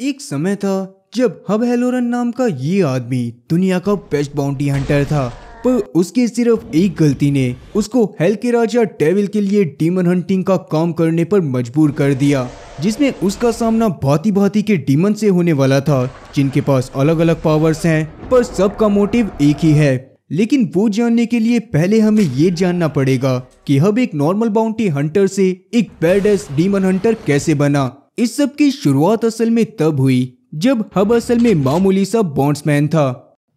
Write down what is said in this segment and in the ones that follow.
एक समय था जब हब हेलोरन नाम का ये आदमी दुनिया का बेस्ट बाउंटी हंटर था, पर उसकी सिर्फ एक गलती ने उसको हेल के राजा डेविल के लिए डीमन हंटिंग का काम करने पर मजबूर कर दिया, जिसमें उसका सामना भांति भांति के डीमन से होने वाला था, जिनके पास अलग अलग पावर्स हैं, पर सबका मोटिव एक ही है। लेकिन वो जानने के लिए पहले हमें ये जानना पड़ेगा कि हब एक नॉर्मल बाउंटी हंटर से एक बैडएस डीमन हंटर कैसे बना। इस सब की शुरुआत असल में तब हुई जब हब असल में मामूली सा बॉन्ड्समैन था।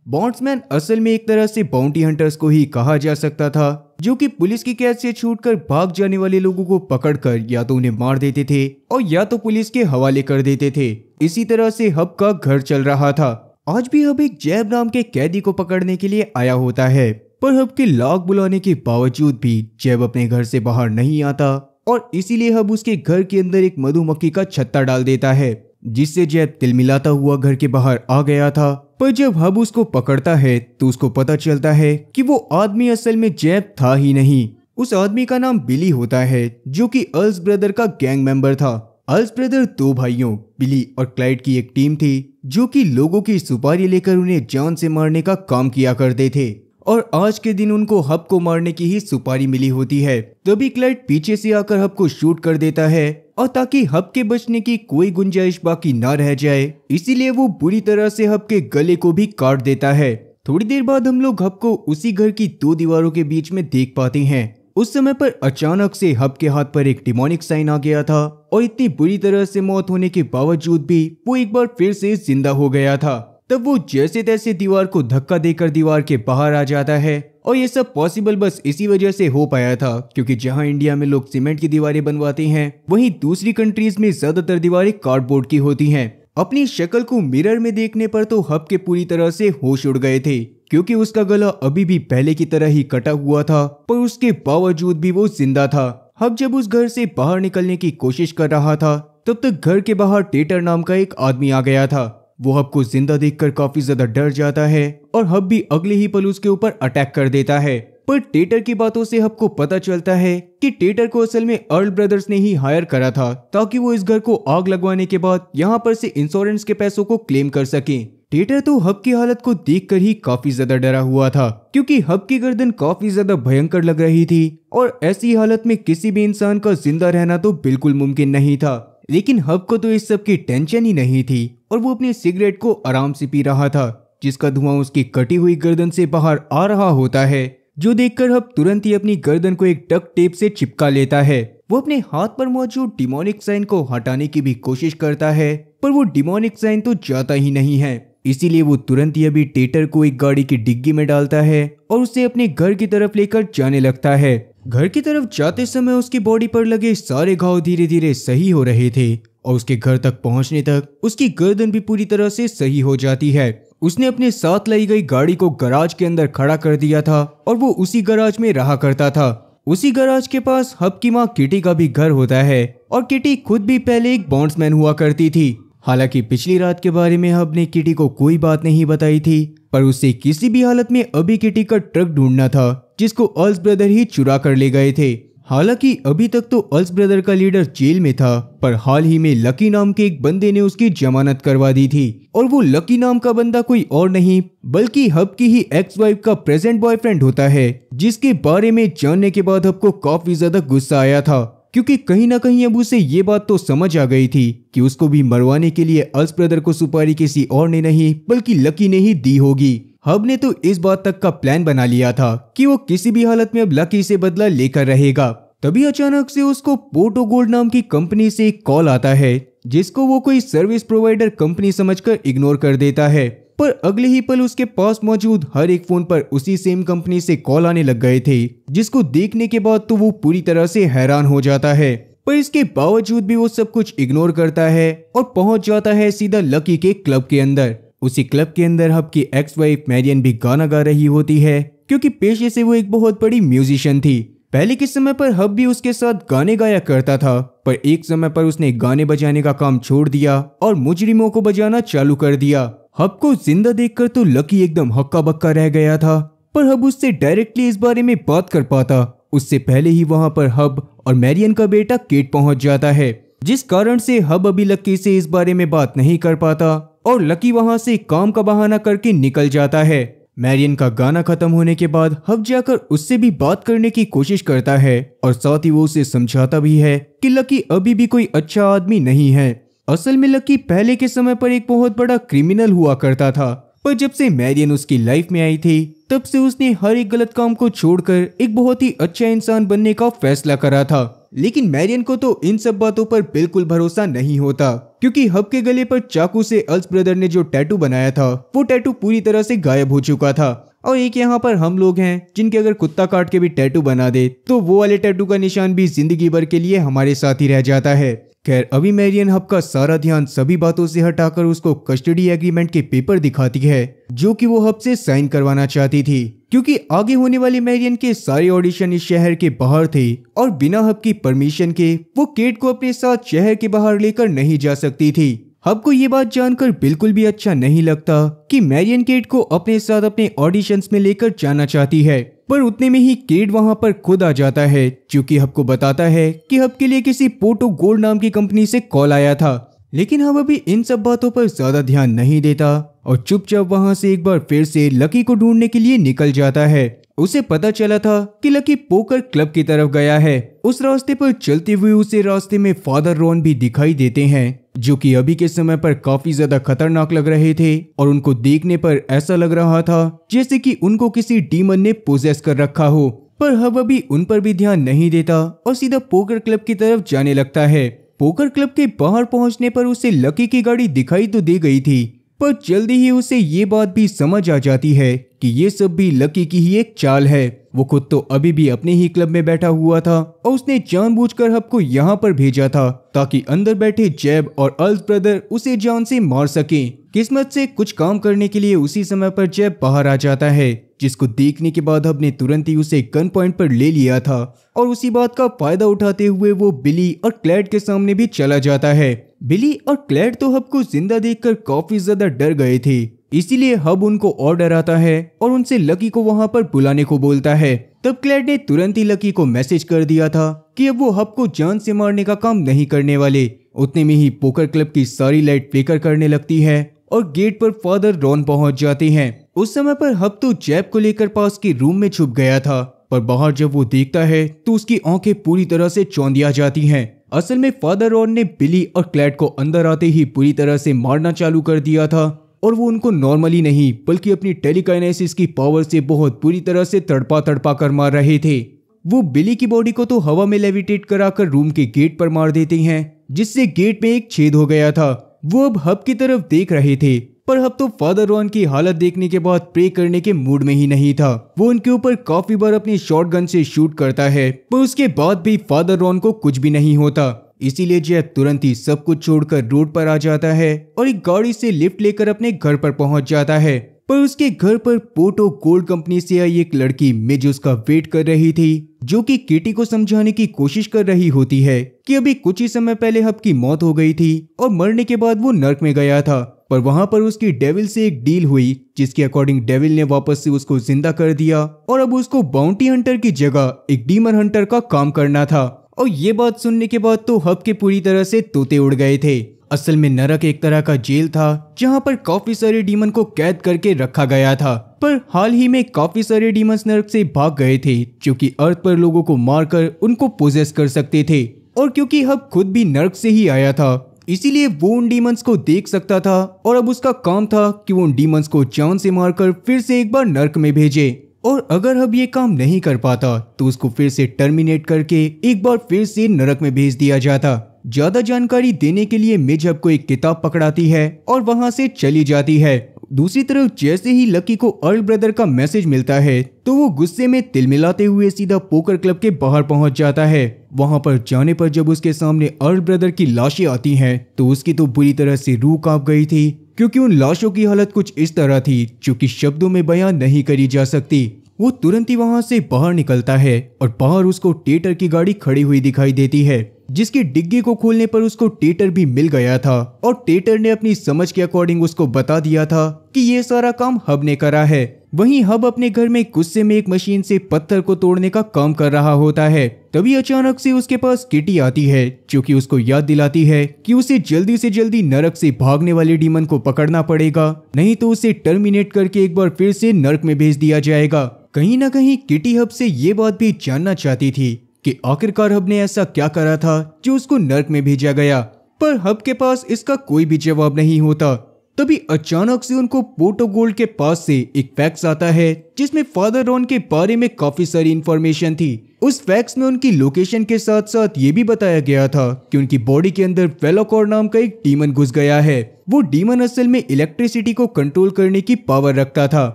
बॉन्ड्समैन असल में एक तरह से बाउंटी हंटर्स को ही कहा जा सकता था, जो कि पुलिस की कैद से छूटकर भाग जाने वाले लोगों को पकड़कर या तो उन्हें मार देते थे और या तो पुलिस के हवाले कर देते थे। इसी तरह से हब का घर चल रहा था। आज भी हब एक जैब नाम के कैदी को पकड़ने के लिए आया होता है, पर हब के लाख बुलाने के बावजूद भी जैब अपने घर से बाहर नहीं आता और इसीलिए हब उसके घर के अंदर एक मधुमक्खी का छत्ता डाल देता है, जिससे जैब तिलमिलाता हुआ घर के बाहर आ गया था। पर जब हब उसको पकड़ता है तो उसको पता चलता है कि वो आदमी असल में जैब था ही नहीं। उस आदमी का नाम बिली होता है, जो कि अर्ल्स ब्रदर का गैंग मेंबर था। अर्ल्स ब्रदर दो भाइयों बिली और क्लाइड की एक टीम थी, जो कि लोगों की सुपारी लेकर उन्हें जान से मारने का काम किया करते थे, और आज के दिन उनको हब को मारने की ही सुपारी मिली होती है। तभी क्लाइड पीछे से आकर हब को शूट कर देता है, और ताकि हब के बचने की कोई गुंजाइश बाकी ना रह जाए, इसीलिए वो बुरी तरह से हब के गले को भी काट देता है। थोड़ी देर बाद हम लोग हब को उसी घर की दो दीवारों के बीच में देख पाते हैं। उस समय पर अचानक से हब के हाथ पर एक डिमोनिक साइन आ गया था, और इतनी बुरी तरह से मौत होने के बावजूद भी वो एक बार फिर से जिंदा हो गया था। तब वो जैसे तैसे दीवार को धक्का देकर दीवार के बाहर आ जाता है, और ये सब पॉसिबल बस इसी वजह से हो पाया था क्योंकि जहां इंडिया में लोग सीमेंट की दीवारें बनवाते हैं, वहीं दूसरी कंट्रीज में ज्यादातर दीवारें कार्डबोर्ड की होती हैं। अपनी शक्ल को मिरर में देखने पर तो हब के पूरी तरह से होश उड़ गए थे, क्योंकि उसका गला अभी भी पहले की तरह ही कटा हुआ था, पर उसके बावजूद भी वो जिंदा था। हब जब उस घर से बाहर निकलने की कोशिश कर रहा था, तब तक घर के बाहर टेटर नाम का एक आदमी आ गया था। वो हब को जिंदा देखकर काफी ज्यादा डर जाता है, और हब भी अगले ही पल उसके ऊपर अटैक कर देता है। पर टेटर की बातों से हब को पता चलता है कि टेटर को असल में अर्ल ब्रदर्स ने ही हायर करा था, ताकि वो इस घर को आग लगवाने के बाद यहाँ पर से इंश्योरेंस के पैसों को क्लेम कर सके। टेटर तो हब की हालत को देखकर ही काफी ज्यादा डरा हुआ था, क्योंकि हब की गर्दन काफी ज्यादा भयंकर लग रही थी, और ऐसी हालत में किसी भी इंसान का जिंदा रहना तो बिल्कुल मुमकिन नहीं था। लेकिन हब को तो इस सब की टेंशन ही नहीं थी, और वो अपनी सिगरेट को आराम से पी रहा था, जिसका धुआं उसकी कटी हुई गर्दन से बाहर आ रहा होता है, जो देखकर हब तुरंत ही अपनी गर्दन को एक डक्ट टेप से चिपका लेता है। वो अपने हाथ पर मौजूद डिमोनिक साइन को हटाने की भी कोशिश करता है, पर वो डिमोनिक साइन तो जाता ही नहीं है। इसीलिए वो तुरंत ही अभी टेटर को एक गाड़ी की डिग्गी में डालता है और उसे अपने घर की तरफ लेकर जाने लगता है। घर की तरफ जाते समय उसकी बॉडी पर लगे सारे घाव धीरे धीरे सही हो रहे थे, और उसके घर तक पहुंचने तक उसकी गर्दन भी पूरी तरह से सही हो जाती है। उसने अपने साथ लाई गई गाड़ी को गराज के अंदर खड़ा कर दिया था, और वो उसी गराज में रहा करता था। उसी गराज के पास हब की माँ किटी का भी घर होता है, और किटी खुद भी पहले एक बॉन्ड्समैन हुआ करती थी। हालांकि पिछली रात के बारे में हब ने किटी को कोई बात नहीं बताई थी, पर उसे किसी भी हालत में अभी किटी का ट्रक ढूंढना था, जिसको अर्ल्स ब्रदर ही चुरा कर ले गए थे। हालांकि अभी तक तो अर्ल्स ब्रदर का लीडर जेल में था, पर हाल ही में लकी नाम के एक बंदे ने उसकी जमानत करवा दी थी, और वो लकी नाम का बंदा कोई और नहीं बल्कि हब की ही एक्स वाइफ का प्रेजेंट बॉयफ्रेंड होता है, जिसके बारे में जानने के बाद हब को काफी ज्यादा गुस्सा आया था, क्योंकि कहीं ना कहीं अब उसे ये बात तो समझ आ गई थी कि उसको भी मरवाने के लिए अर्ल्स ब्रदर को सुपारी किसी और ने नहीं बल्कि लकी ने ही दी होगी। हब ने तो इस बात तक का प्लान बना लिया था कि वो किसी भी हालत में अब लकी से बदला लेकर रहेगा। तभी अचानक से उसको पोर्टो गोल्ड नाम की कंपनी से एक कॉल आता है, जिसको वो कोई सर्विस प्रोवाइडर कंपनी समझकर इग्नोर कर देता है, पर अगले ही पल उसके पास मौजूद हर एक फोन पर उसी सेम कंपनी से कॉल आने लग गए थे, जिसको देखने के बाद तो वो पूरी तरह से हैरान हो जाता है। पर इसके बावजूद भी वो सब कुछ इग्नोर करता है और पहुंच जाता है सीधा लकी के क्लब के अंदर। उसी क्लब के अंदर हब की एक्स वाइफ मैरियन भी गाना गा रही होती है, क्योंकि पेशे से वो एक बहुत बड़ी म्यूजिशियन थी। पहले के समय पर हब भी उसके साथ गाने गाया करता था, पर एक समय पर उसने गाने बजाने का काम छोड़ दिया और मुजरिमों को बजाना चालू कर दिया। हब को जिंदा देखकर तो लकी एकदम हक्का बक्का रह गया था, पर हब उससे डायरेक्टली इस बारे में बात कर पाता उससे पहले ही वहां पर हब और मैरियन का बेटा केट पहुंच जाता है, जिस कारण से हब अभी लकी से इस बारे में बात नहीं कर पाता और लकी वहां से काम का बहाना करके निकल जाता है। मैरियन का गाना खत्म होने के बाद हब जाकर उससे भी बात करने की कोशिश करता है और साथ ही वो उसे समझाता भी है कि लकी अभी भी कोई अच्छा आदमी नहीं है। असल में लकी पहले के समय पर एक बहुत बड़ा क्रिमिनल हुआ करता था, पर जब से मैरियन उसकी लाइफ में आई थी तब से उसने हर एक गलत काम को छोड़कर एक बहुत ही अच्छा इंसान बनने का फैसला करा था। लेकिन मैरियन को तो इन सब बातों पर बिल्कुल भरोसा नहीं होता, क्योंकि हब के गले पर चाकू से अल्स ब्रदर ने जो टैटू बनाया था वो टैटू पूरी तरह से गायब हो चुका था। और एक यहाँ पर हम लोग हैं जिनके अगर कुत्ता काट के भी टैटू बना दे तो वो वाले टैटू का निशान भी जिंदगी भर के लिए हमारे साथ ही रह जाता है। खैर अभी मैरियन हब का सारा ध्यान सभी बातों से हटाकर उसको कस्टडी एग्रीमेंट के पेपर दिखाती है जो कि वो हब से साइन करवाना चाहती थी, क्योंकि आगे होने वाले मैरियन के सारे ऑडिशन इस शहर के बाहर थे और बिना हब की परमिशन के वो केट को अपने साथ शहर के बाहर लेकर नहीं जा सकती थी। हब को ये बात जानकर बिल्कुल भी अच्छा नहीं लगता कि मैरियन केट को अपने साथ अपने ऑडिशंस में लेकर जाना चाहती है, पर उतने में ही केट वहां पर खुद आ जाता है जो कि हब को बताता है कि हब के लिए किसी पोटो गोल्ड नाम की कंपनी से कॉल आया था। लेकिन हब अभी इन सब बातों पर ज्यादा ध्यान नहीं देता और चुपचाप वहां से एक बार फिर से लकी को ढूंढने के लिए निकल जाता है। उसे पता चला था कि लकी पोकर क्लब की तरफ गया है। उस रास्ते पर चलते हुए उसे रास्ते में फादर रॉन भी दिखाई देते हैं जो कि अभी के समय पर काफी ज्यादा खतरनाक लग रहे थे और उनको देखने पर ऐसा लग रहा था जैसे कि उनको किसी डीमन ने पोजेस कर रखा हो। पर हब अभी उन पर भी ध्यान नहीं देता और सीधा पोकर क्लब की तरफ जाने लगता है। पोकर क्लब के बाहर पहुंचने पर उसे लकी की गाड़ी दिखाई तो दे गई थी, पर जल्दी ही उसे ये बात भी समझ आ जाती है कि ये सब भी लकी की ही एक चाल है। वो खुद तो अभी भी अपने ही क्लब में बैठा हुआ था और उसने जानबूझकर हब को यहाँ पर भेजा था ताकि अंदर बैठे जेब और अल्स ब्रदर उसे जान से मार सकें। किस्मत से कुछ काम करने के लिए उसी समय पर जेब बाहर आ जाता है, जिसको देखने के बाद हब ने तुरंत ही उसे गन पॉइंट पर ले लिया था और उसी बात का फायदा उठाते हुए वो बिली और क्लैड के सामने भी चला जाता है। बिली और क्लैड तो हब को जिंदा देखकर काफी ज्यादा डर गए थे, इसीलिए हब उनको और डराता है और उनसे लकी को वहां पर बुलाने को बोलता है। तब क्लैड ने तुरंत ही लकी को मैसेज कर दिया था कि अब वो हब को जान से मारने का काम नहीं करने वाले। उतने में ही पोकर क्लब की सारी लाइट फ्लिकर करने लगती है और गेट पर फादर रॉन पहुंच जाते हैं। उस समय पर हब तो जैब को लेकर पास के रूम में छुप गया था, पर बाहर जब वो देखता है तो उसकी आंखें पूरी तरह से चौंधिया जाती हैं। असल में फादर रॉन ने बिली और क्लैड को अंदर आते ही पूरी तरह से मारना चालू कर दिया था और वो उनको नॉर्मली नहीं बल्कि अपनी टेलीकाइनेसिस की पावर से बहुत बुरी तरह से तड़पा तड़पा कर मार रहे थे। वो बिली की बॉडी को तो हवा में लेविटेट कराकर रूम के गेट पर मार देते हैं, जिससे गेट में एक छेद हो गया था। वो अब हब की तरफ देख रहे थे, पर हब तो फादर रॉन की हालत देखने के बाद प्रे करने के मूड में ही नहीं था। वो उनके ऊपर काफी बार अपनी शॉटगन से शूट करता है, पर उसके बाद भी फादर रॉन को कुछ भी नहीं होता। इसीलिए जैब तुरंत ही सब कुछ छोड़कर रोड पर आ जाता है और एक गाड़ी से लिफ्ट लेकर अपने घर पर पहुंच जाता है। पर उसके घर पर पोटो गोल्ड कंपनी से आई एक लड़की मिज उसका वेट कर रही थी, जो कि किटी को समझाने की कोशिश कर रही होती है कि अभी कुछ ही समय पहले हब की मौत हो गई थी और मरने के बाद वो नर्क में गया था। पर वहां पर उसकी डेविल से एक डील हुई जिसके अकॉर्डिंग डेविल ने वापस से उसको जिंदा कर दिया और अब उसको बाउंटी हंटर की जगह एक डीमन हंटर का काम करना था। और ये बात सुनने के बाद तो हब के पूरी तरह से तोते उड़ गए थे। असल में नरक एक तरह का जेल था जहां पर काफी सारे डीमन को कैद करके रखा गया था, पर हाल ही में काफी सारे डीमंस नरक से भाग गए थे जो कि अर्थ पर लोगों को मारकर उनको पोजेस कर सकते थे। और क्योंकि हब खुद भी नरक से ही आया था इसीलिए वो उन डीमंस को देख सकता था और अब उसका काम था कि वो उन डीमंस को जान से मारकर फिर से एक बार नरक में भेजे। और अगर हब ये काम नहीं कर पाता तो उसको फिर से टर्मिनेट करके एक बार फिर से नरक में भेज दिया जाता। ज्यादा जानकारी देने के लिए मिज हब को एक किताब पकड़ाती है और वहां से चली जाती है। दूसरी तरफ जैसे ही लकी को अर्ल ब्रदर का मैसेज मिलता है तो वो गुस्से में तिलमिलाते हुए सीधा पोकर क्लब के बाहर पहुंच जाता है। वहां पर जाने पर जब उसके सामने अर्ल ब्रदर की लाशें आती हैं तो उसकी तो बुरी तरह से रूह कांप गई थी, क्योंकि उन लाशों की हालत कुछ इस तरह थी जो कि शब्दों में बयान नहीं करी जा सकती। वो तुरंत ही वहां से बाहर निकलता है और बाहर उसको टेटर की गाड़ी खड़ी हुई दिखाई देती है, जिसकी डिग्गी को खोलने पर उसको टेटर भी मिल गया था और टेटर ने अपनी समझ के अकॉर्डिंग उसको बता दिया था कि ये सारा काम हब ने करा है। वहीं हब अपने घर में गुस्से में एक मशीन से पत्थर को तोड़ने का काम कर रहा होता है। तभी अचानक से उसके पास किटी आती है जो कि उसको याद दिलाती है कि उसे जल्दी से जल्दी नरक से भागने वाले डीमन को पकड़ना पड़ेगा, नहीं तो उसे टर्मिनेट करके एक बार फिर से नरक में भेज दिया जाएगा। कहीं ना कहीं किटी हब से ये बात भी जानना चाहती थी कि आखिरकार हब ने ऐसा क्या करा था जो उसको नरक में भेजा गया, पर हब के पास इसका कोई भी जवाब नहीं होता। तभी अचानक से उनको पोर्टो गोल्ड के पास से एक फैक्स आता है जिसमें फादर रॉन के बारे में काफी सारी इंफॉर्मेशन थी। उस फैक्स में उनकी लोकेशन के साथ साथ ये भी बताया गया था कि उनकी बॉडी के अंदर वेलोकॉर नाम का एक डीमन घुस गया है। वो डीमन असल में इलेक्ट्रिसिटी को कंट्रोल करने की पावर रखता था।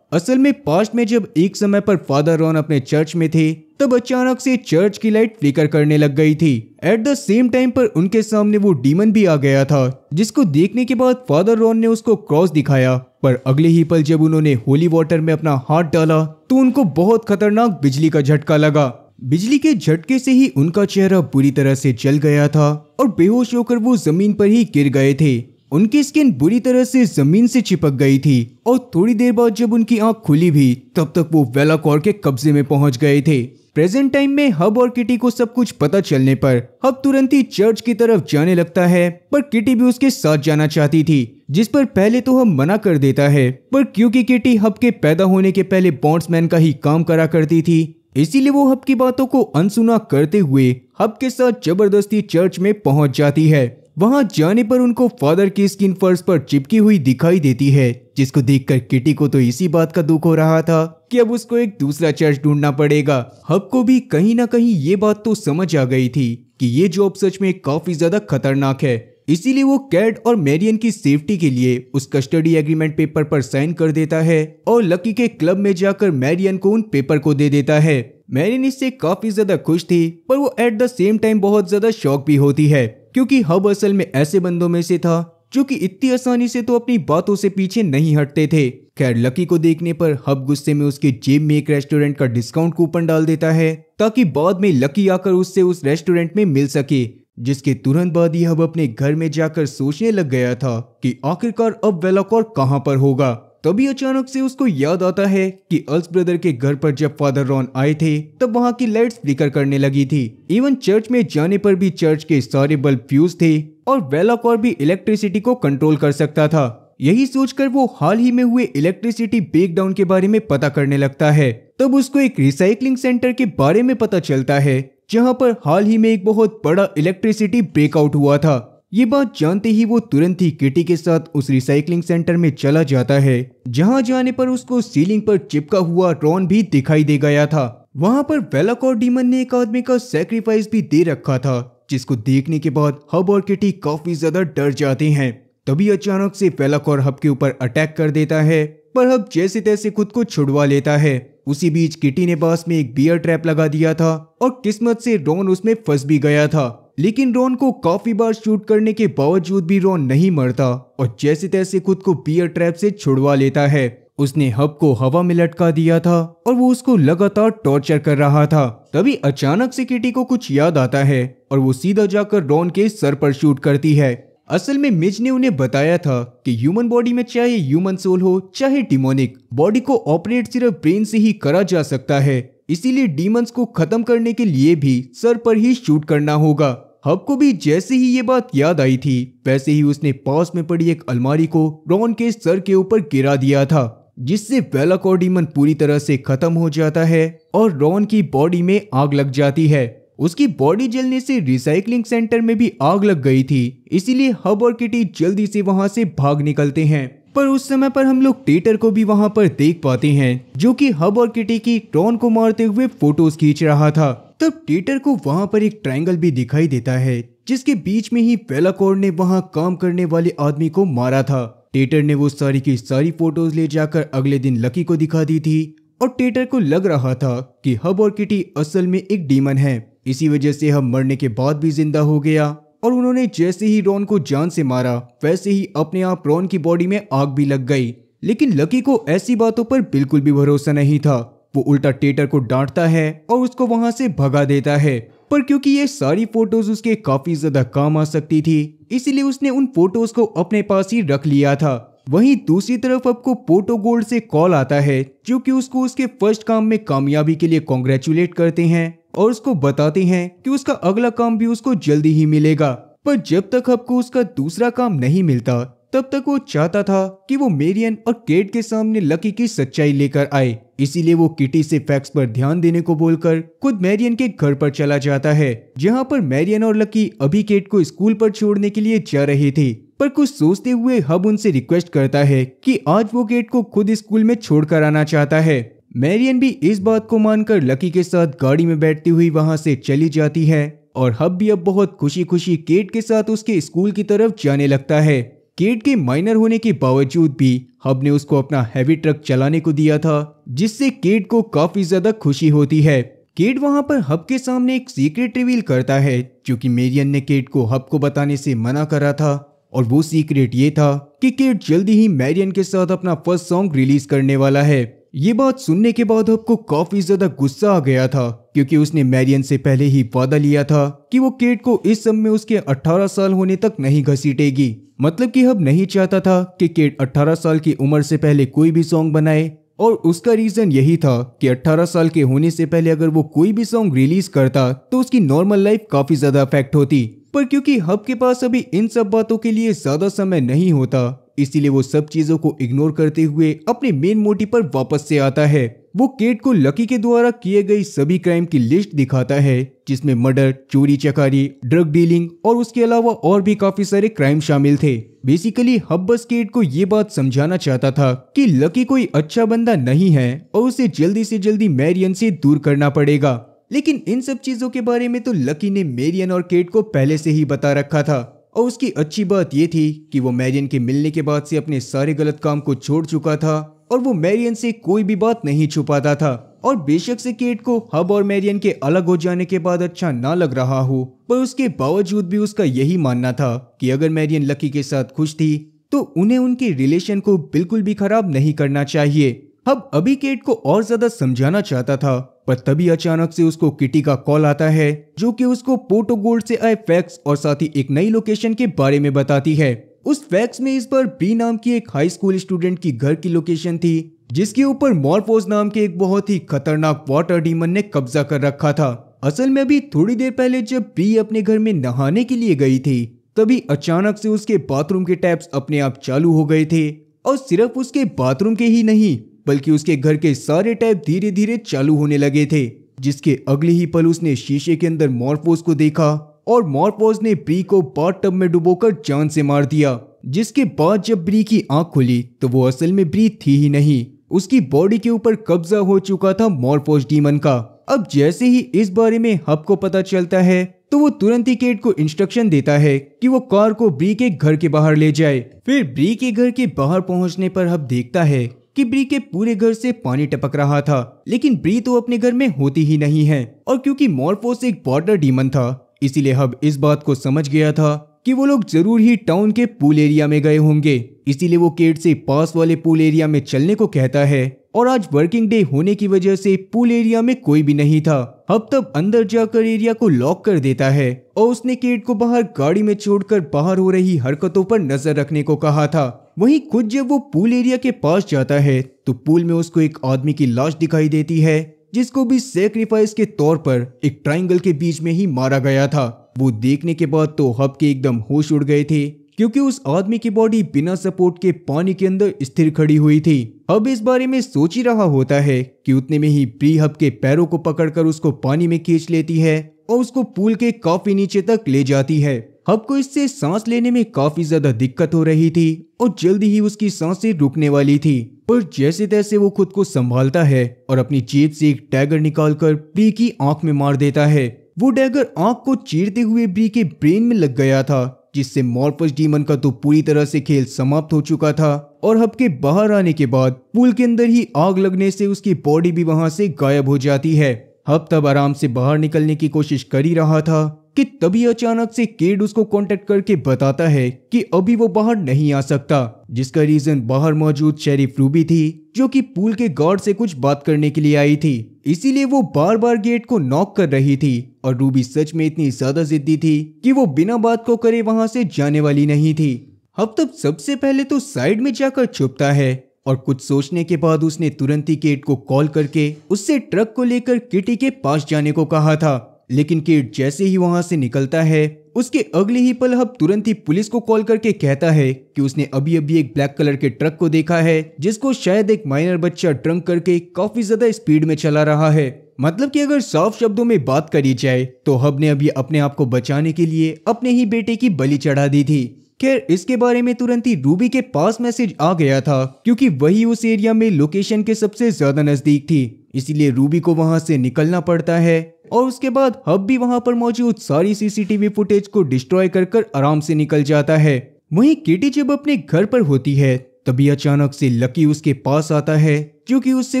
असल में पास्ट में जब एक समय पर फादर रॉन अपने चर्च में थे तब अचानक से चर्च की लाइट फ्लिकर करने लग गई थी। एट द सेम टाइम पर उनके सामने वो डीमन भी आ गया था जिसको देखने के बाद फादर रॉन ने उसको क्रॉस दिखाया, पर अगले ही पल जब उन्होंने होली वाटर में अपना हाथ डाला तो उनको बहुत खतरनाक बिजली का झटका लगा। बिजली के झटके से ही उनका चेहरा बुरी तरह से जल गया था और बेहोश होकर वो जमीन पर ही गिर गए थे। उनकी स्किन बुरी तरह से जमीन से चिपक गई थी और थोड़ी देर बाद जब उनकी आंख खुली भी तब तक वो वेलोकॉर के कब्जे में पहुंच गए थे। प्रेजेंट टाइम में हब और किटी को सब कुछ पता चलने पर हब तुरंत ही चर्च की तरफ जाने लगता है, पर किटी भी उसके साथ जाना चाहती थी, जिस पर पहले तो हब मना कर देता है। पर क्योंकि किटी हब के पैदा होने के पहले बॉन्ड्समैन का ही काम करा करती थी, इसीलिए वो हब की बातों को अनसुना करते हुए हब के साथ जबरदस्ती चर्च में पहुंच जाती है। वहां जाने पर उनको फादर की स्किन फर्श पर चिपकी हुई दिखाई देती है, जिसको देखकर किटी को तो इसी बात का दुख हो रहा था कि अब उसको एक दूसरा चर्च ढूंढना पड़ेगा। हब को भी कहीं ना कहीं ये बात तो समझ आ गई थी कि ये जॉब सच में काफी ज्यादा खतरनाक है, इसीलिए वो कैड और मैरियन की सेफ्टी के लिए उस कस्टडी एग्रीमेंट पेपर पर साइन कर देता है और लकी के क्लब में जाकर मैरियन को उन पेपर को दे देता है। मैरियन इससे काफी ज्यादा खुश थी, पर वो एट द सेम टाइम बहुत ज्यादा शॉक भी होती है क्योंकि हब असल में ऐसे बंदों में से था जो कि इतनी आसानी से तो अपनी बातों से पीछे नहीं हटते थे। खैर लकी को देखने पर हब गुस्से में उसके जेब में एक रेस्टोरेंट का डिस्काउंट कूपन डाल देता है ताकि बाद में लकी आकर उससे उस रेस्टोरेंट में मिल सके, जिसके तुरंत बाद ही हब अपने घर में जाकर सोचने लग गया था कि आखिरकार अब वेलोकॉर कहां पर होगा। तभी अचानक से उसको याद आता है कि अल्स ब्रदर के घर पर जब फादर रॉन आए थे तब वहां की लाइट्स फ्लिकर करने लगी थी। इवन चर्च में जाने पर भी चर्च के सारे बल्ब फ्यूज थे और वेलोकॉर भी इलेक्ट्रिसिटी को कंट्रोल कर सकता था। यही सोचकर वो हाल ही में हुए इलेक्ट्रिसिटी ब्रेकडाउन के बारे में पता करने लगता है। तब उसको एक रिसाइकलिंग सेंटर के बारे में पता चलता है जहां पर हाल ही में एक बहुत बड़ा इलेक्ट्रिसिटी ब्रेकआउट हुआ था। ये बात जानते ही वो तुरंत ही किटी के साथ उस रिसाइकलिंग सेंटर में चला जाता है, जहां जाने पर उसको सीलिंग पर चिपका हुआ रॉन भी दिखाई दे गया था। वहां पर वेलोकॉर डीमन ने एक आदमी का सैक्रिफाइस भी दे रखा था, जिसको देखने के बाद हब और किटी काफी ज्यादा डर जाते हैं। तभी अचानक से वेलोकॉर हब के ऊपर अटैक कर देता है, पर हब जैसे तैसे खुद को छुड़वा लेता है। उसी बीच किटी ने पास में एक बियर ट्रैप लगा दिया था और किस्मत से रॉन उसमें फंस भी गया था, लेकिन रॉन को काफी बार शूट करने के बावजूद भी रॉन नहीं मरता और जैसे तैसे खुद को बियर ट्रैप से छुड़वा लेता है। उसने हब को हवा में लटका दिया था और वो उसको लगातार टॉर्चर कर रहा था। तभी अचानक से किटी को कुछ याद आता है और वो सीधा जाकर रॉन के सर पर शूट करती है। असल में मिज ने उन्हें बताया था कि ह्यूमन बॉडी में चाहे ह्यूमन सोल हो चाहे डिमोनिक, बॉडी को ऑपरेट सिर्फ ब्रेन से ही करा जा सकता है, इसीलिए डीमंस को खत्म करने के लिए भी सर पर ही शूट करना होगा। हब को भी जैसे ही ये बात याद आई थी वैसे ही उसने पास में पड़ी एक अलमारी को रॉन के सर के ऊपर गिरा दिया था, जिससे वेलोकॉर डीमन पूरी तरह से खत्म हो जाता है और रॉन की बॉडी में आग लग जाती है। उसकी बॉडी जलने से रिसाइकलिंग सेंटर में भी आग लग गई थी, इसीलिए हब और किटी जल्दी से वहां से भाग निकलते हैं। पर उस समय पर हम लोग टेटर को भी वहां पर देख पाते हैं जो कि हब और किटी की रॉन को मारते हुए फोटोज खींच रहा था। तब टेटर को वहां पर एक ट्रायंगल भी दिखाई देता है जिसके बीच में ही वेलोकॉर ने वहां काम करने वाले आदमी को मारा था। टेटर ने वो सारी की सारी फोटोज ले जाकर अगले दिन लकी को दिखा दी थी और टेटर को लग रहा था कि हब और किटी असल में एक डीमन है। इसी वजह से हब मरने के बाद भी जिंदा हो गया और उन्होंने जैसे ही रॉन को जान से मारा वैसे ही अपने आप रॉन की बॉडी में आग भी लग गई। लेकिन लकी को ऐसी बातों पर बिल्कुल भी भरोसा नहीं था। वो उल्टा टेटर को डांटता है और उसको वहां से भगा देता है, पर क्योंकि ये सारी फोटोज उसके काफी ज्यादा काम आ सकती थी इसीलिए उसने उन फोटोज को अपने पास ही रख लिया था। वहीं दूसरी तरफ आपको पोर्टो गोल्ड से कॉल आता है जो कि उसको उसके फर्स्ट काम में कामयाबी के लिए कॉन्ग्रेचुलेट करते हैं और उसको बताते हैं कि उसका अगला काम भी उसको जल्दी ही मिलेगा। पर जब तक हब को उसका दूसरा काम नहीं मिलता तब तक वो चाहता था कि वो मेरियन और केट के सामने लकी की सच्चाई लेकर आए। इसीलिए वो किटी से फैक्ट्स पर ध्यान देने को बोलकर खुद मेरियन के घर पर चला जाता है, जहां पर मेरियन और लकी अभी केट को स्कूल पर छोड़ने के लिए जा रहे थे। पर कुछ सोचते हुए हब उनसे रिक्वेस्ट करता है कि आज वो केट को खुद स्कूल में छोड़कर आना चाहता है। मेरियन भी इस बात को मानकर लकी के साथ गाड़ी में बैठती हुई वहां से चली जाती है और हब भी अब बहुत खुशी खुशी केट के साथ उसके स्कूल की तरफ जाने लगता है। केट के माइनर होने के बावजूद भी हब ने उसको अपना हैवी ट्रक चलाने को दिया था, जिससे केट को काफी ज्यादा खुशी होती है। केट वहां पर हब के सामने एक सीक्रेट रिवील करता है जो कि मेरियन ने केट को हब को बताने से मना करा था, और वो सीक्रेट ये था कि केट जल्दी ही मेरियन के साथ अपना फर्स्ट सॉन्ग रिलीज करने वाला है। ये बात सुनने के बाद हब को काफी ज्यादा गुस्सा आ गया था, क्योंकि उसने मेरियन से पहले ही वादा लिया था कि वो केट को इस सब में उसके 18 साल होने तक नहीं घसीटेगी। मतलब कि हब नहीं चाहता था कि केट 18 साल की उम्र से पहले कोई भी सॉन्ग बनाए, और उसका रीजन यही था कि 18 साल के होने से पहले अगर वो कोई भी सॉन्ग रिलीज करता तो उसकी नॉर्मल लाइफ काफी ज्यादा अफेक्ट होती। पर क्योंकि हब के पास अभी इन सब बातों के लिए ज्यादा समय नहीं होता, इसीलिए वो सब चीजों को इग्नोर करते हुए अपने मेन मोटिव पर वापस से आता है। वो केट को लकी के द्वारा किए गए सभी क्राइम की लिस्ट दिखाता है, जिसमें मर्डर, चोरी चकारी, ड्रग डीलिंग और उसके अलावा और भी काफी सारे क्राइम शामिल थे। बेसिकली हब बस केट को ये बात समझाना चाहता था कि लकी कोई अच्छा बंदा नहीं है और उसे जल्दी से जल्दी मेरियन से दूर करना पड़ेगा। लेकिन इन सब चीजों के बारे में तो लकी ने मेरियन और केट को पहले से ही बता रखा था, और उसकी अच्छी बात ये थी कि वो मेरियन के मिलने के बाद से अपने सारे गलत काम को छोड़ चुका था और वो मेरियन से कोई भी बात नहीं छुपाता था। और बेशक से केट को हब और मेरियन के अलग हो जाने के बाद अच्छा ना लग रहा हो, पर उसके बावजूद भी उसका यही मानना था कि अगर मेरियन लकी के साथ खुश थी तो उन्हें उनके रिलेशन को बिल्कुल भी खराब नहीं करना चाहिए। हब अभी केट को और ज्यादा समझाना चाहता था, पर तभी अचानक से उसको किटी का कॉल आता है, जो कि उसको पोर्टो गोल्ड से आए फैक्स और साथ ही एक नई लोकेशन के बारे में बताती है। उस फैक्स में इस बार बी नाम की एक हाई स्कूल स्टूडेंट की घर की लोकेशन थी, जिसके ऊपर मॉर्फोस नाम के एक बहुत ही खतरनाक वाटर डीमन ने कब्जा कर रखा था। असल में अभी थोड़ी देर पहले जब बी अपने घर में नहाने के लिए गई थी, तभी अचानक से उसके बाथरूम के टैप्स अपने आप चालू हो गए थे, और सिर्फ उसके बाथरूम के ही नहीं बल्कि उसके घर के सारे टैप धीरे धीरे चालू होने लगे थे। जिसके अगले ही पल उसने शीशे के अंदर मॉर्फोस को देखा और मॉर्फोस ने ब्री को बाथटब में डुबोकर जान से मार दिया। जिसके बाद जब ब्री की आंख खुली तो वो असल में ब्री थी ही नहीं, उसकी बॉडी के ऊपर कब्जा हो चुका था मॉर्फोस डीमन का। अब जैसे ही इस बारे में हब को पता चलता है तो वो तुरंत ही केट को इंस्ट्रक्शन देता है कि वो कार को ब्री के घर के बाहर ले जाए। फिर ब्री के घर के बाहर पहुंचने पर हब देखता है कि ब्री के पूरे घर से पानी टपक रहा था, लेकिन ब्री तो अपने घर में होती ही नहीं है। और क्योंकि मॉर्फोस एक वाटर डीमन था, इसीलिए हब इस बात को समझ गया था कि वो लोग जरूर ही टाउन के पूल एरिया में गए होंगे। इसीलिए वो केट से पास वाले पूल एरिया में चलने को कहता है, और आज वर्किंग डे होने की वजह से पूल एरिया में कोई भी नहीं था। हब तब अंदर जाकर एरिया को लॉक कर देता है और उसने केट को बाहर गाड़ी में छोड़कर बाहर हो रही हरकतों पर नजर रखने को कहा था। वहीं खुद जब वो पूल एरिया के पास जाता है तो पूल में उसको एक आदमी की लाश दिखाई देती है, जिसको भी सैक्रिफाइस के तौर पर एक ट्रायंगल के बीच में ही मारा गया था। वो देखने के बाद तो हब के एकदम होश उड़ गए थे, क्योंकि उस आदमी की बॉडी बिना सपोर्ट के पानी के अंदर स्थिर खड़ी हुई थी। हब इस बारे में सोच ही रहा होता है कि उतने में ही ब्री हब के पैरों को पकड़कर उसको पानी में खींच लेती है और उसको पूल के काफी नीचे तक ले जाती है। हब को इससे सांस लेने में काफी ज्यादा दिक्कत हो रही थी और जल्दी ही उसकी सांसें रुकने वाली थी, पर जैसे तैसे वो खुद को संभालता है और अपनी जेब से एक डैगर निकालकर ब्री की आंख में मार देता है। वो डैगर आंख को चीरते हुए ब्री के ब्रेन में लग गया था, जिससे मॉर्फोस डीमन का तो पूरी तरह से खेल समाप्त हो चुका था। और हब के बाहर आने के बाद पूल के अंदर ही आग लगने से उसकी बॉडी भी वहां से गायब हो जाती है। हब तब आराम से बाहर निकलने की कोशिश कर ही रहा था कि तभी अचानक से केड उसको कांटेक्ट करके बताता है कि अभी वो बाहर नहीं आ सकता, जिसका रीजन बाहर मौजूद शेरिफ रूबी थी, जो कि पूल के गार्ड से कुछ बात करने के लिए आई थी। इसीलिए वो बार बार गेट को नॉक कर रही थी और रूबी सच में इतनी ज्यादा जिद्दी थी कि वो बिना बात को करे वहां से जाने वाली नहीं थी। हब तब सबसे पहले तो साइड में जाकर छुपता है और कुछ सोचने के बाद उसने तुरंत ही केट को कॉल करके उससे ट्रक को लेकर किटी के पास जाने को कहा था। लेकिन केट जैसे ही वहां से निकलता है उसके अगले ही पल हब तुरंत ही पुलिस को कॉल करके कहता है कि उसने अभी अभी एक ब्लैक कलर के ट्रक को देखा है जिसको शायद एक माइनर बच्चा ड्रंक करके काफी ज्यादा स्पीड में चला रहा है। मतलब कि अगर साफ शब्दों में बात करी जाए तो हब ने अभी अपने आप को बचाने के लिए अपने ही बेटे की बलि चढ़ा दी थी। खैर इसके बारे में तुरंत ही रूबी के पास मैसेज आ गया था क्योंकि वही उस एरिया में लोकेशन के सबसे ज्यादा नजदीक थी, इसीलिए रूबी को वहां से निकलना पड़ता है और उसके बाद हब भी वहां पर मौजूद सारी सीसीटीवी फुटेज को डिस्ट्रॉय कर आराम से निकल जाता है। वहीं किटी जब अपने घर पर होती है तभी अचानक से लकी उसके पास आता है जो कि उससे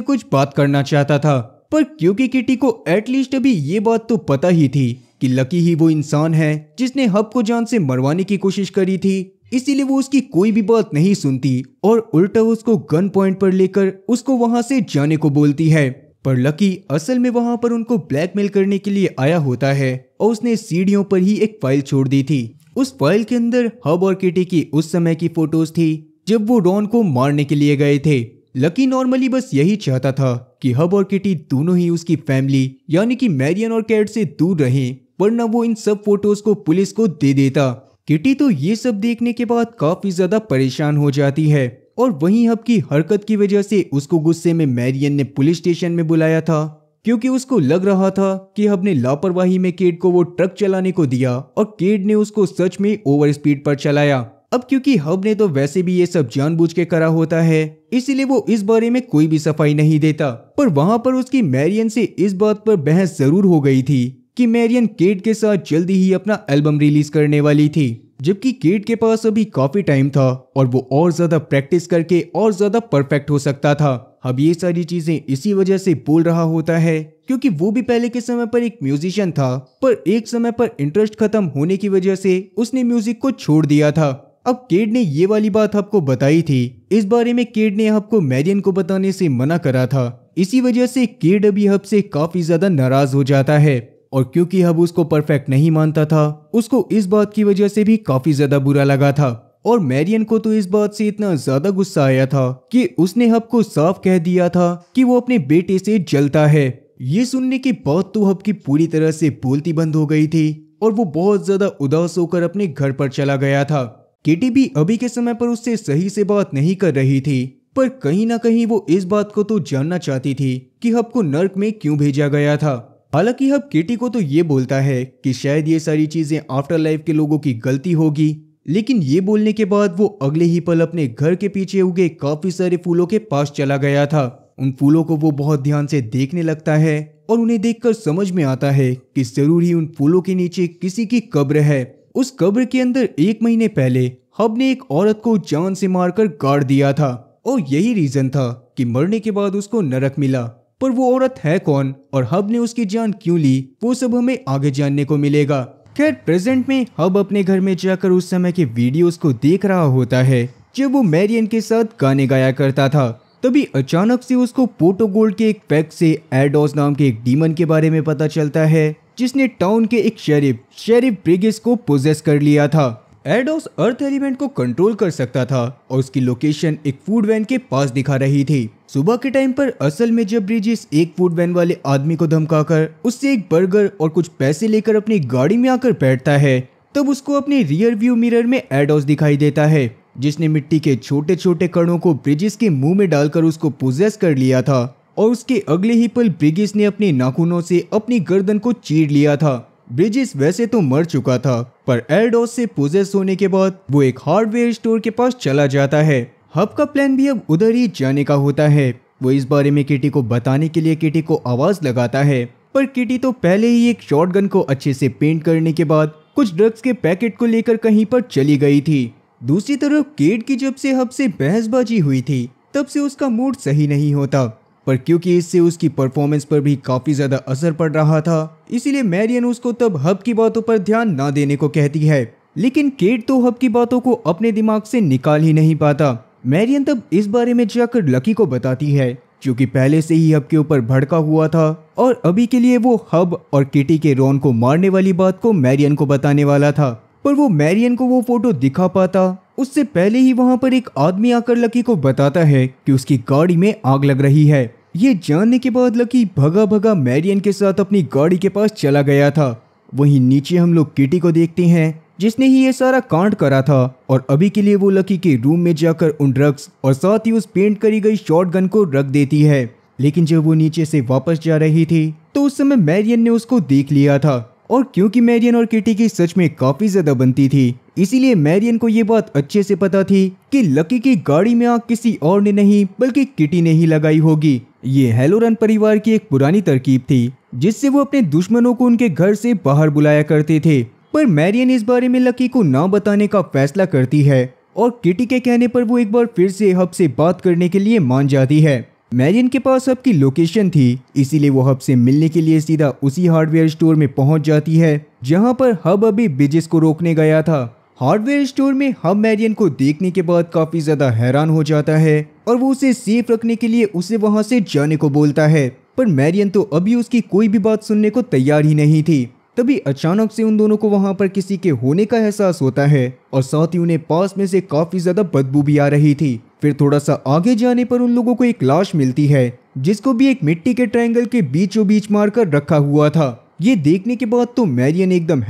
कुछ बात करना चाहता था, पर क्योंकि किटी को एटलीस्ट अभी ये बात तो पता ही थी कि लकी ही वो इंसान है जिसने हब को जान से मरवाने की कोशिश करी थी, इसीलिए वो उसकी कोई भी बात नहीं सुनती और उल्टा उसको गन पॉइंट पर लेकर उसको वहां से जाने को बोलती है। पर लकी असल में वहां पर उनको ब्लैकमेल करने के लिए आया होता है और उसने सीढ़ियों पर ही एक फाइल छोड़ दी थी। उस फाइल के अंदर हब और किटी की उस समय की फोटोज थी जब वो डॉन को मारने के लिए गए थे। लकी नॉर्मली बस यही चाहता था कि हब और किटी दोनों ही उसकी फैमिली यानी कि मैरियन और कैट से दूर रहें, वरना वो इन सब फोटोज को पुलिस को दे देता। किटी तो ये सब देखने के बाद काफी ज्यादा परेशान हो जाती है और वहीं हब की हरकत की वजह से उसको गुस्से में मैरियन ने पुलिस स्टेशन में बुलाया था क्योंकि उसको लग रहा था कि हब ने लापरवाही में केट को वो ट्रक चलाने को दिया और केट ने उसको सच में ओवर स्पीड पर चलाया। अब क्योंकि हब ने तो वैसे भी ये सब जानबूझ के करा होता है इसीलिए वो इस बारे में कोई भी सफाई नहीं देता, पर वहां पर उसकी मैरियन से इस बात पर बहस जरूर हो गई थी कि मैरियन केट के साथ जल्दी ही अपना एल्बम रिलीज करने वाली थी, जबकि केट के पास अभी काफी टाइम था और वो और ज्यादा प्रैक्टिस करके और ज्यादा परफेक्ट हो सकता था। अब ये सारी चीजें इसी वजह से बोल रहा होता है क्योंकि वो भी पहले के समय पर एक म्यूजिशियन था, पर एक समय पर इंटरेस्ट खत्म होने की वजह से उसने म्यूजिक को छोड़ दिया था। अब केट ने ये वाली बात हब को बताई थी, इस बारे में केट ने हब को मैरियन को बताने से मना करा था, इसी वजह से केट अभी हब से काफी ज्यादा नाराज हो जाता है और क्योंकि हब उसको परफेक्ट नहीं मानता था उसको इस बात की वजह से भी काफी ज्यादा बुरा लगा था और मैरियन को तो इस बात से इतना ज्यादा गुस्सा आया था कि उसने हब को साफ कह दिया था कि वो अपने बेटे से जलता है। ये सुनने के बाद तो हब की पूरी तरह से बोलती बंद हो गई थी और वो बहुत ज्यादा उदास होकर अपने घर पर चला गया था। किटी भी अभी के समय पर उससे सही से बात नहीं कर रही थी, पर कहीं ना कहीं वो इस बात को तो जानना चाहती थी कि हब को नर्क में क्यों भेजा गया था। हालांकि हब किटी को तो ये बोलता है कि शायद ये सारी चीजें आफ्टर लाइफ के लोगों की गलती होगी, लेकिन ये बोलने के बाद वो अगले ही पल अपने घर के पीछे उगे काफी सारे फूलों के पास चला गया था। उन फूलों को वो बहुत ध्यान से देखने लगता है और उन्हें देखकर समझ में आता है कि जरूर ही उन फूलों के नीचे किसी की कब्र है। उस कब्र के अंदर 1 महीने पहले हब ने एक औरत को जान से मारकर गाड़ दिया था और यही रीजन था कि मरने के बाद उसको नरक मिला। पर वो औरत है कौन और हब ने उसकी जान क्यों ली, वो सब हमें आगे जानने को मिलेगा। खैर प्रेजेंट में हब अपने घर में जाकर उस समय के वीडियोस को देख रहा होता है जब वो मैरियन के साथ गाने गाया करता था। तभी अचानक से उसको पोर्टो गोल्ड के एक फैक्ट से एडोस नाम के एक डीमन के बारे में पता चलता है जिसने टाउन के एक शेरिफ ब्रिगिस को पोजेस कर लिया था। एडोस अर्थ एलिमेंट को कंट्रोल कर सकता था और उसकी लोकेशन एक फूड वैन के पास दिखा रही थी। सुबह के टाइम पर असल में जब ब्रिजिस एक फूड वैन वाले आदमी को धमकाकर उससे एक बर्गर और कुछ पैसे लेकर अपनी गाड़ी में आकर बैठता है, तब उसको अपने रियर व्यू मिरर में एडोस दिखाई देता है जिसने मिट्टी के छोटे छोटे कणों को ब्रिजिस के मुंह में डालकर उसको पोजेस कर लिया था और उसके अगले ही पल ब्रिजिस ने अपने नाखूनों से अपनी गर्दन को चीर लिया था। ब्रिजिस वैसे तो मर चुका था, पर एडोस से पोजेस होने के बाद वो एक हार्डवेयर स्टोर के पास चला जाता है। हब का प्लान भी अब उधर ही जाने का होता है। वो इस बारे में किटी को बताने के लिए किटी को आवाज लगाता है, पर किटी तो पहले ही एक शॉटगन को अच्छे से पेंट करने के बाद कुछ ड्रग्स के पैकेट को लेकर कहीं पर चली गई थी। दूसरी तरफ केट की जब से हब से बहसबाजी हुई थी तब से उसका मूड सही नहीं होता, पर क्योंकि इससे उसकी परफॉर्मेंस पर भी काफी ज्यादा असर पड़ रहा था इसीलिए मैरियन उसको तब हब की बातों पर ध्यान ना देने को कहती है। लेकिन केट तो हब की बातों को अपने दिमाग से निकाल ही नहीं पाता। मैरियन तब इस बारे में जाकर लकी को बताती है जो कि पहले से ही हब के ऊपर भड़का हुआ था और अभी के लिए वो हब और किटी के रॉन को मारने वाली बात को मैरियन को बताने वाला था, पर वो मैरियन को वो फोटो दिखा पाता उससे पहले ही वहां पर एक आदमी आकर लकी को बताता है कि उसकी गाड़ी में आग लग रही है। ये जानने के बाद लकी भगा भगा मैरियन के साथ अपनी गाड़ी के पास चला गया था। वहीं नीचे हम लोग किटी को देखते हैं जिसने ही ये सारा कांड करा था और अभी के लिए वो लकी के रूम में जाकर उन ड्रग्स और साथ ही उस पेंट करी गई शॉटगन को रख देती है। लेकिन जब वो नीचे से वापस जा रही थी तो उस समय मैरियन ने उसको देख लिया था और क्योंकि मैरियन और किटी की सच में काफी ज्यादा बनती थी इसीलिए मैरियन को ये बात अच्छे से पता थी कि लकी की गाड़ी में आग किसी और ने नहीं बल्कि किटी ने ही लगाई होगी। ये हैलोरन परिवार की एक पुरानी तरकीब थी जिससे वो अपने दुश्मनों को उनके घर से बाहर बुलाया करते थे। पर मैरियन इस बारे में लकी को ना बताने का फैसला करती है और किटी के कहने पर वो एक बार फिर से हब से बात करने के लिए मान जाती है। मैरियन के पास हब की लोकेशन थी इसीलिए वो हब से मिलने के लिए सीधा उसी हार्डवेयर स्टोर में पहुंच जाती है जहां पर हब अभी ब्रिजेस को रोकने गया था। हार्डवेयर स्टोर में हब मैरियन को देखने के बाद काफी ज्यादा हैरान हो जाता है और वो उसे सेफ रखने के लिए उसे वहां से जाने को बोलता है। पर मैरियन तो अभी उसकी कोई भी बात सुनने को तैयार ही नहीं थी। तभी अचानक से उन दोनों को वहां पर किसी के होने का एहसास होता है और साथ ही उन्हें पास में से काफी ज्यादा बदबू भी आ रही थी। फिर थोड़ा सा आगे जाने पर उन लोगों को एक लाश मिलती है जिसको भी एक मिट्टी के ट्रायंगल के बीचों बीच मारकर रखा हुआ था। ये देखने के बाद तो मैरियन एकदम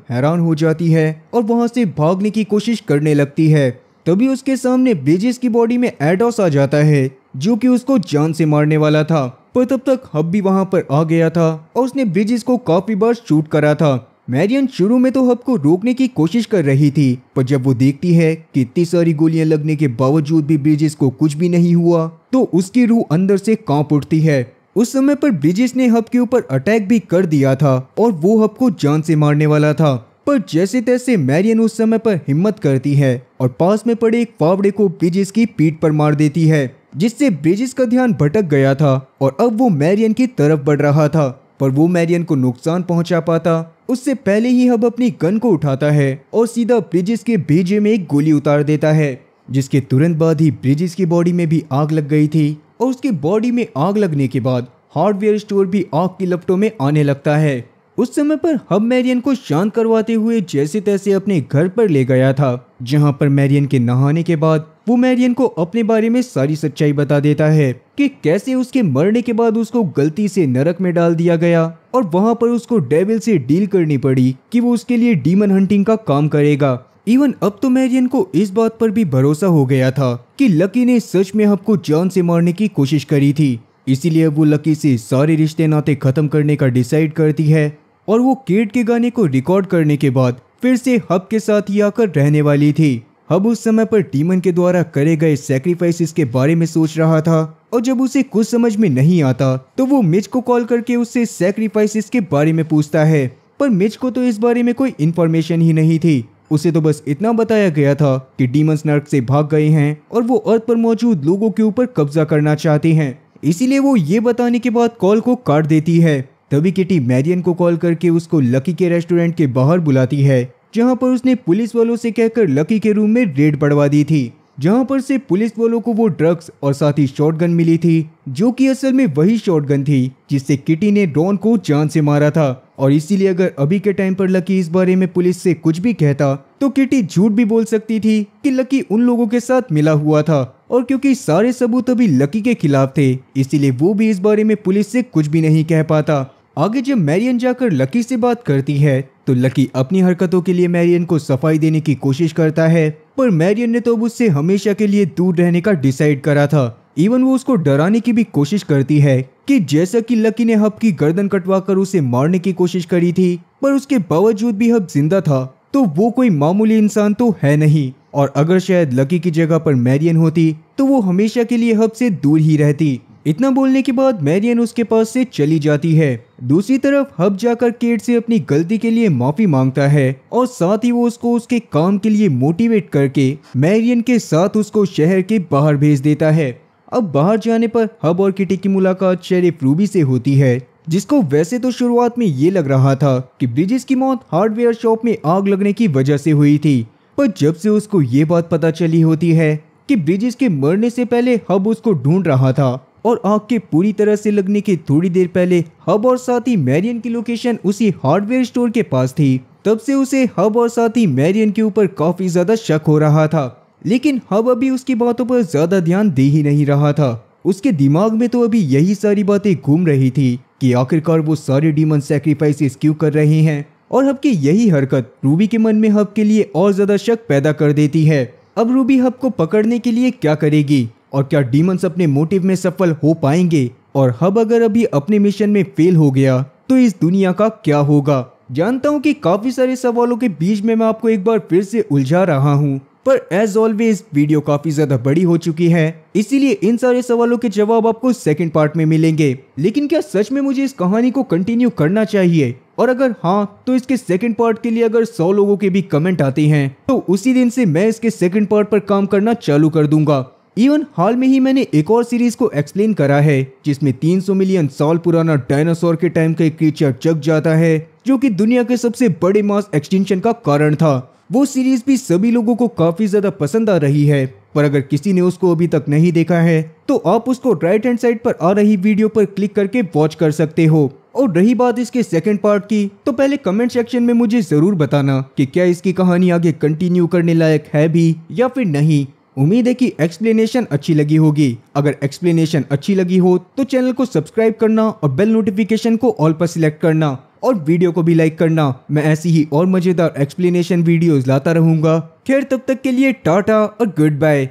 हैरान हो जाती है और वहां से भागने की कोशिश करने लगती है। तभी उसके सामने ब्रिजेस की बॉडी में एडोस आ जाता है जो कि उसको जान से मारने वाला था। पर तब तक हब भी वहां पर आ गया था और उसने ब्रिजेस को काफी बार शूट करा था। मैरियन शुरू में तो हब को रोकने की कोशिश कर रही थी पर जब वो देखती है कि इतनी सारी गोलियां लगने के बावजूद भी ब्रिजेस को कुछ भी नहीं हुआ तो उसकी रूह अंदर से कांप उठती है। उस समय पर ब्रिजेस ने हब के ऊपर अटैक भी कर दिया था और वो हब को जान से मारने वाला था। पर जैसे तैसे मैरियन उस समय पर हिम्मत करती है और पास में पड़े एक फावड़े को ब्रिजेस की पीठ पर मार देती है जिससे ब्रिजेस का ध्यान भटक गया था और अब वो मैरियन की तरफ बढ़ रहा था। पर वो मैरियन को नुकसान पहुंचा पाता उससे पहले ही हब अपनी गन को उठाता है और सीधा ब्रिजेस के भेजे में एक गोली उतार देता है जिसके तुरंत बाद ही ब्रिजेस की बॉडी में भी आग लग गई थी और उसकी बॉडी में आग लगने के बाद हार्डवेयर स्टोर भी आग की लपटों में आने लगता है। उस समय पर हब मैरियन को शांत करवाते हुए जैसे तैसे अपने घर पर ले गया था जहां पर मैरियन के नहाने के बाद वो मैरियन को अपने बारे में सारी सच्चाई बता देता है कि कैसे उसके मरने के बाद उसको गलती से नरक में डाल दिया गया और वहां पर उसको डेविल से डील करनी पड़ी कि वो उसके लिए डीमन हंटिंग का काम करेगा। इवन अब तो मैरियन को इस बात पर भी भरोसा हो गया था कि लकी ने सच में हब को जान से मारने की कोशिश करी थी। इसीलिए वो लकी से सारे रिश्ते नाते खत्म करने का डिसाइड करती है और वो केट के गाने को रिकॉर्ड करने के बाद फिर से हब के साथ ही आकर रहने वाली थी। हब उस समय पर डीमन के द्वारा करे गए सैक्रिफाइसेस के बारे में सोच रहा था और जब उसे कुछ समझ में नहीं आता तो वो मिच को कॉल करके उससे सैक्रिफाइसेस के बारे में पूछता है। पर मिच को तो इस बारे में कोई इन्फॉर्मेशन ही नहीं थी। उसे तो बस इतना बताया गया था कि डीमंस नर्क से भाग गए हैं और वो अर्थ पर मौजूद लोगों के ऊपर कब्जा करना चाहते हैं। इसीलिए वो ये बताने के बाद कॉल को काट देती है। तभी किटी मैरियन को कॉल करके उसको लकी के रेस्टोरेंट के बाहर बुलाती है जहां पर उसने पुलिस वालों से कहकर लकी के रूम में रेड पड़वा दी थी जहां पर से पुलिस वालों को वो ड्रग्स और साथ ही शॉटगन मिली थी जो कि असल में वही शॉटगन थी जिससे किटी ने डॉन को जान से मारा था। और इसीलिए अगर अभी के टाइम पर लकी इस बारे में पुलिस से कुछ भी कहता तो किटी झूठ भी बोल सकती थी कि लकी उन लोगों के साथ मिला हुआ था और क्योंकि सारे सबूत अभी लकी के खिलाफ थे इसीलिए वो भी इस बारे में पुलिस से कुछ भी नहीं कह पाता। आगे जब मैरियन जाकर लकी से बात करती है तो लकी अपनी हरकतों के लिए मैरियन को सफाई देने की कोशिश करता है पर मैरियन ने तो अब उससे हमेशा के लिए दूर रहने का डिसाइड करा था। इवन वो उसको डराने की भी कोशिश करती है कि जैसा कि लकी ने हब की गर्दन कटवाकर उसे मारने की कोशिश करी थी पर उसके बावजूद भी हब जिंदा था तो वो कोई मामूली इंसान तो है नहीं और अगर शायद लकी की जगह पर मैरियन होती तो वो हमेशा के लिए हब से दूर ही रहती। इतना बोलने के बाद मैरियन उसके पास से चली जाती है। दूसरी तरफ हब जाकर केट से अपनी गलती के लिए माफी मांगता है और साथ ही वो उसको उसके काम के लिए मोटिवेट करके मैरियन के साथ उसको शहर के बाहर भेज देता है। अब बाहर जाने पर हब और किटी की मुलाकात शेरिफ रूबी से होती है जिसको वैसे तो शुरुआत में ये लग रहा था कि ब्रिजेस की मौत हार्डवेयर शॉप में आग लगने की वजह से हुई थी। पर जब से उसको ये बात पता चली होती है कि ब्रिजेस के मरने से पहले हब उसको ढूंढ रहा था और आग के पूरी तरह से लगने के थोड़ी देर पहले हब और साथ ही मैरियन की लोकेशन उसी हार्डवेयर स्टोर के पास थी तब से उसे हब और साथ ही मैरियन के ऊपर काफी ज्यादा शक हो रहा था। लेकिन हब अभी उसकी बातों पर ज्यादा ध्यान दे ही नहीं रहा था। उसके दिमाग में तो अभी यही सारी बातें घूम रही थी कि आखिरकार वो सारे डीमन सैक्रिफाइसेस क्यों कर रहे हैं, और हब की यही हरकत रूबी के मन में हब के लिए और ज्यादा शक पैदा कर देती है। अब रूबी हब को पकड़ने के लिए क्या करेगी, और क्या डीमंस अपने मोटिव में सफल हो पाएंगे, और हब अगर अभी अपने मिशन में फेल हो गया तो इस दुनिया का क्या होगा। जानता हूँ कि काफी सारे सवालों के बीच में मैं आपको एक बार फिर से उलझा रहा हूँ, पर एज ऑलवेज वीडियो काफी ज्यादा बड़ी हो चुकी है, इसीलिए इन सारे सवालों के जवाब आपको सेकंड पार्ट में मिलेंगे। लेकिन क्या सच में मुझे इस कहानी को कंटिन्यू करना चाहिए, और अगर हाँ तो इसके सेकंड पार्ट के लिए अगर 100 लोगों के भी कमेंट आते हैं तो उसी दिन से मैं इसके सेकंड पार्ट पर काम करना चालू कर दूंगा। इवन हाल में ही मैंने एक और सीरीज को एक्सप्लेन करा है जिसमें 300 मिलियन साल पुराना डायनासोर के टाइम का एक क्रीचर जग जाता है जो कि दुनिया के सबसे बड़े मास एक्सटिंक्शन का कारण था। वो सीरीज भी सभी लोगों को काफी ज्यादा पसंद आ रही है, पर अगर किसी ने उसको अभी तक नहीं देखा है तो आप उसको राइट हैंड साइड पर आ रही वीडियो पर क्लिक करके वॉच कर सकते हो। और रही बात इसके सेकंड पार्ट की, तो पहले कमेंट सेक्शन में मुझे जरूर बताना कि क्या इसकी कहानी आगे कंटिन्यू करने लायक है भी या फिर नहीं। उम्मीद है कि एक्सप्लेनेशन अच्छी लगी होगी। अगर एक्सप्लेनेशन अच्छी लगी हो तो चैनल को सब्सक्राइब करना और बेल नोटिफिकेशन को ऑल पर सिलेक्ट करना, और वीडियो को भी लाइक करना। मैं ऐसी ही और मजेदार एक्सप्लेनेशन वीडियोस लाता रहूंगा। खैर तब तक के लिए टाटा और गुड बाय।